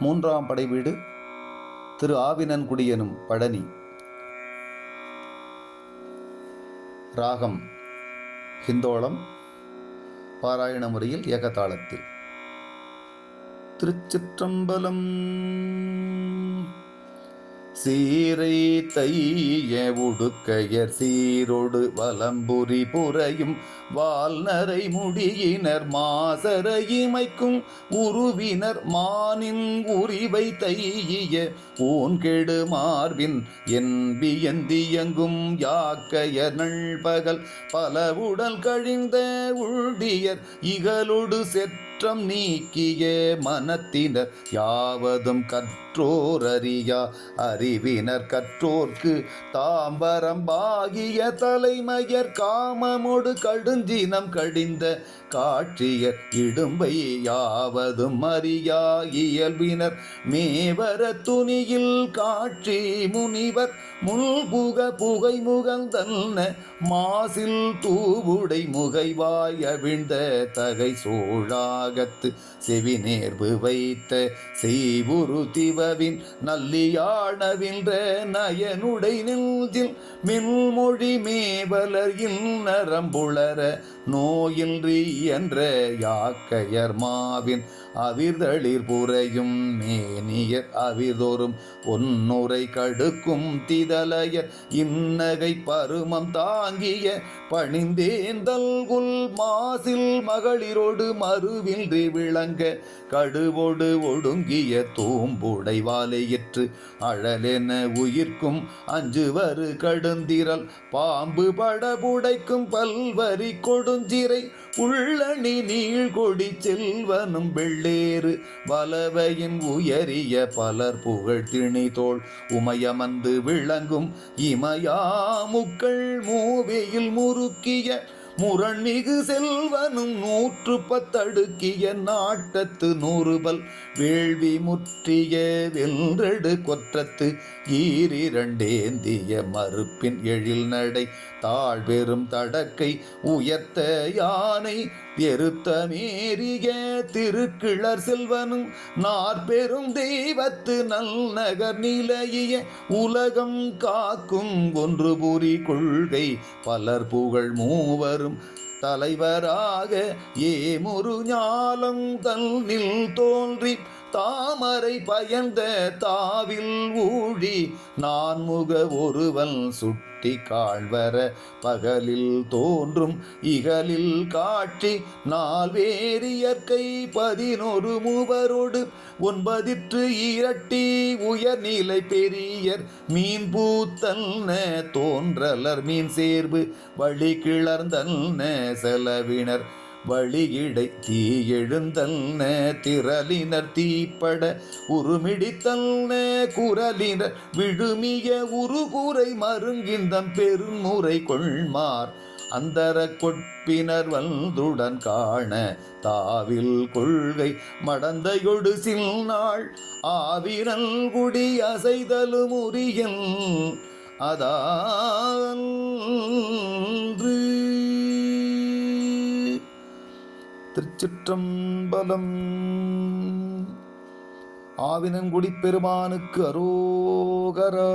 மூன்றாம் படை வீடு திரு ஆவினன்குடி எனும் பழனி. ராகம் ஹிந்தோளம். பாராயண முறையில் ஏகதாளத்தில். திருச்சிற்றம்பலம். சீரை தைய உடுக்கையர் சீரோடு வலம்புரி புரையும் வால்நரை முடியினர் மாசர இமைக்கும் உருவினர் மானின் உரிவை தைய ஊன்கெடு மார்பின் என்பியந்தியங்கும் யாக்கையர் நள்பகல் பலவுடல் கழிந்த உள்டியர் இகலொடு செற்றம் நீக்கிய மனத்தினர் யாவதும் கற்றோர் அறியா அறிவினர் கற்றோர்க்கு தாம்பரம்பாகிய தலைமையர் காமமோடு கடுஞ்சினம் கடிந்த காட்சியர் இடும்பை யாவதும் அறியா இயல்பினர் மேவர துணியில் காட்சி முனிவர் முள்புக புகை முகந்தன்ன மாசில் தூவுடை முகைவாய் அவிழ்ந்த தகை சோழாகத்து செவி நேர்வு வைத்த செய்வுரு திவவின் நல்லியானவின்ற நயனுடை நெஞ்சில் மின்மொழி மேவலர் நரம்புளர நோயின்றி என்ற யாக்கையர் மாவின் அவிர்தளிர் புரையும் மேனியர் அவிர்தோறும் பொன்னுரை கடுக்கும் திதலையர் இன்னகை பருமம் தாங்கிய பணிந்தேந்தல்குல் மாசில் மகளிரோடு மறுவின்றி விளங்க கடுவோடு ஒடுங்கிய தூம்புடை வாலையிற்று அழலென உயிர்க்கும் அஞ்சுவரு கடுந்திரல் பாம்பு படபுடைக்கும் பல்வரி கொடுஞ்சிறை உள்ளணி நீழ்கொடி செல்வனும் வெள்ளேறு வலவையின் உயரிய பலர் புகழ் திணிதோள் உமையமந்து விளங்கும் இமயாமுக்கள் மூவையில் முறுக்கிய முரண்மிகு செல்வனும் 110 நாட்டத்து 100 வேள்வி முற்றிய வென்றெடு கொற்றத்து ஈரிரண்டேந்திய மறுப்பின் எழில் நடை தாழ்பெரும் தடக்கை உயர்த்த யானை எருத்த மேறிய திருக்கிளர் செல்வனும் நாற்பெரும் தெய்வத்து நல்நகர் நிலைய உலகம் காக்கும் ஒன்று புரி கொள்கை பலர் புகழ் மூவரும் தலைவராக ஏமுரு ஞாலம் தன்னில் தோன்றி தாமரை பயந்த தாவில் ஊழி நான்முக ஒருவன் சுட்டி காழ்வர பகலில் தோன்றும் இகலில் காட்சி நால்வேரியற்கை 11 மூவரோடு 9 இரட்டி உயர்நிலை பெரியர் மீன் பூத்தல்ன தோன்றலர் மீன் சேர்வு வழி கிளர்ந்தல்ன செலவினர் வழியிடை தீ எழுந்தல்ன திரளினர் தீப்பட உருமிடித்தல்ன குரலினர் விழுமிய உருகுறை மருங்கிந்தம் பெருமுறை கொள்மார் அந்தர கொட்பினர் வல்துடன் காண தாவில் கொள்கை மடந்தையொடு சில்நாள் ஆவிரல் குடி அசைதலும் உரியல் அதான்று. திருச்சிற்றம்பலம். ஆவினன்குடி பெருமானுக்கு அரோகரா.